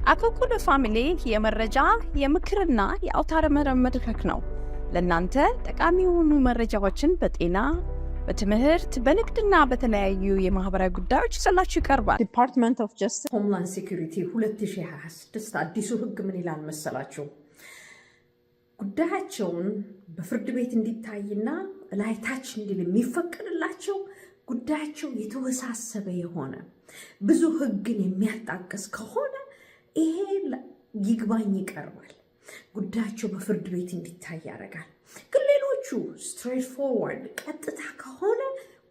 አኮኩሉ ፋሚሊ የመረጃ የምክርና የአውታረ መረብ መድረክ ነው። ለእናንተ ጠቃሚ የሆኑ መረጃዎችን በጤና፣ በትምህርት፣ በንግድና በተለያዩ የማህበራዊ ጉዳዮች ይዘላችሁ ይቀርባል። ዲፓርትመንት ኦፍ ጀስቲስ ሆምላንድ ሴኩሪቲ 2026 አዲሱ ህግ ምን ይላል መሰላችሁ? ጉዳያቸውን በፍርድ ቤት እንዲታይና ላይታች እንዲል የሚፈቀድላቸው ጉዳያቸው የተወሳሰበ የሆነ ብዙ ህግን የሚያጣቅስ ከሆነ ይሄ ይግባኝ ይቀርባል። ጉዳያቸው በፍርድ ቤት እንዲታይ ያደርጋል። ግን ሌሎቹ ስትሬት ፎርዋርድ ቀጥታ ከሆነ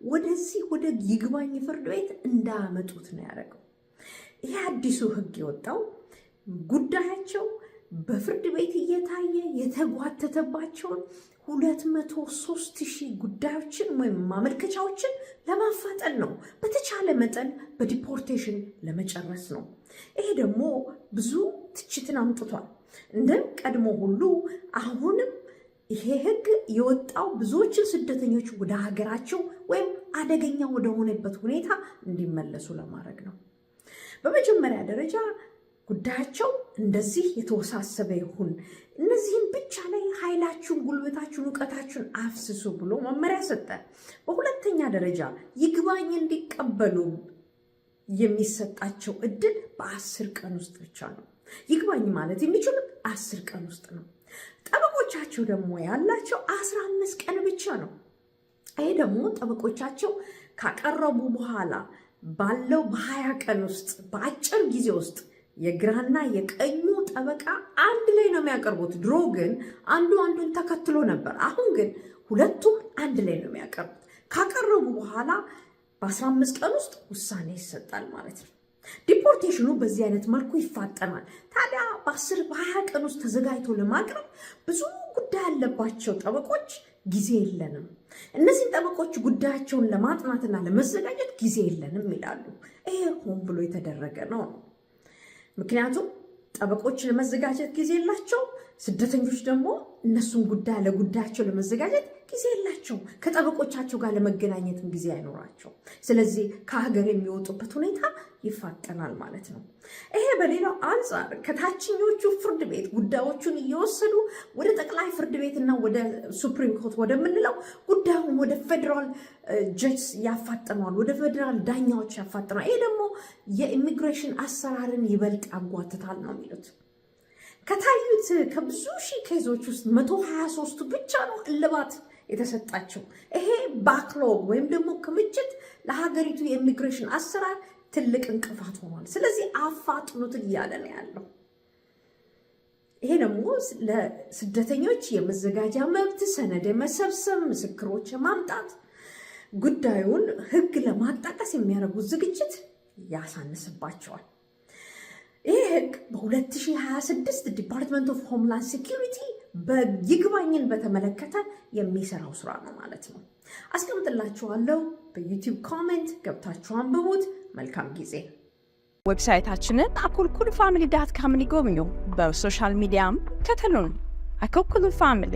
ወደዚህ ወደ ይግባኝ ፍርድ ቤት እንዳመጡት ነው ያደረገው። ይሄ አዲሱ ህግ የወጣው ጉዳያቸው በፍርድ ቤት እየታየ የተጓተተባቸውን 203,000 ጉዳዮችን ወይም ማመልከቻዎችን ለማፋጠን ነው። በተቻለ መጠን በዲፖርቴሽን ለመጨረስ ነው። ይሄ ደግሞ ብዙ ትችትን አምጥቷል። እንደ ቀድሞ ሁሉ አሁንም ይሄ ህግ የወጣው ብዙዎችን ስደተኞች ወደ ሀገራቸው ወይም አደገኛ ወደሆነበት ሁኔታ እንዲመለሱ ለማድረግ ነው። በመጀመሪያ ደረጃ ጉዳያቸው እንደዚህ የተወሳሰበ ይሁን፣ እነዚህን ብቻ ላይ ኃይላችሁን፣ ጉልበታችሁን፣ እውቀታችሁን አፍስሱ ብሎ መመሪያ ሰጠ። በሁለተኛ ደረጃ ይግባኝ እንዲቀበሉ የሚሰጣቸው እድል በ10 ቀን ውስጥ ብቻ ነው። ይግባኝ ማለት የሚችሉት 10 ቀን ውስጥ ነው። ጠበቆቻቸው ደግሞ ያላቸው 15 ቀን ብቻ ነው። ይሄ ደግሞ ጠበቆቻቸው ካቀረቡ በኋላ ባለው በ20 ቀን ውስጥ በአጭር ጊዜ ውስጥ የግራና የቀኙ ጠበቃ አንድ ላይ ነው የሚያቀርቡት። ድሮ ግን አንዱ አንዱን ተከትሎ ነበር። አሁን ግን ሁለቱም አንድ ላይ ነው የሚያቀርቡት። ካቀረቡ በኋላ በ15 ቀን ውስጥ ውሳኔ ይሰጣል ማለት ነው። ዲፖርቴሽኑ በዚህ አይነት መልኩ ይፋጠናል። ታዲያ በ20 ቀን ውስጥ ተዘጋጅቶ ለማቅረብ ብዙ ጉዳይ ያለባቸው ጠበቆች ጊዜ የለንም፣ እነዚህን ጠበቆች ጉዳያቸውን ለማጥናትና ለመዘጋጀት ጊዜ የለንም ይላሉ። ይሄ ሆን ብሎ የተደረገ ነው። ምክንያቱም ጠበቆች ለመዘጋጀት ጊዜ የላቸው፣ ስደተኞች ደግሞ እነሱን ጉዳይ ለጉዳያቸው ለመዘጋጀት ጊዜ የላቸው፣ ከጠበቆቻቸው ጋር ለመገናኘትም ጊዜ አይኖራቸው። ስለዚህ ከሀገር የሚወጡበት ሁኔታ ይፋጠናል ማለት ነው። ይሄ በሌላው አንጻር ከታችኞቹ ፍርድ ቤት ጉዳዮቹን እየወሰዱ ወደ ጠቅላይ ፍርድ ቤትና ወደ ሱፕሪም ኮርት ወደምንለው ጉዳዩን ወደ ፌዴራል ጀጅ ያፋጥነዋል፣ ወደ ፌዴራል ዳኛዎች ያፋጥነዋል። ይሄ ደግሞ የኢሚግሬሽን አሰራርን ይበልጥ ያጓትታል ነው የሚሉት። ከታዩት ከብዙ ሺህ ኬዞች ውስጥ 123ቱ ብቻ ነው እልባት የተሰጣቸው። ይሄ ባክሎግ ወይም ደግሞ ክምችት ለሀገሪቱ የኢሚግሬሽን አሰራር ትልቅ እንቅፋት ሆኗል። ስለዚህ አፋጥኑት እያለ ነው ያለው። ይሄ ደግሞ ለስደተኞች የመዘጋጃ መብት፣ ሰነድ የመሰብሰብ፣ ምስክሮች የማምጣት ጉዳዩን ህግ ለማጣቀስ የሚያደርጉት ዝግጅት ያሳንስባቸዋል። ይህ ህግ በ2026 ዲፓርትመንት ኦፍ ሆምላንድ ሴኩሪቲ በይግባኝን በተመለከተ የሚሰራው ስራ ነው ማለት ነው። አስቀምጥላችኋለሁ በዩቲዩብ ኮሜንት፣ ገብታችሁ አንብቡት። መልካም ጊዜ። ዌብሳይታችንን akolkulufamily.com ይጎብኙ። በሶሻል ሚዲያም ተከተሉን። አኮኩሉ ፋሚሊ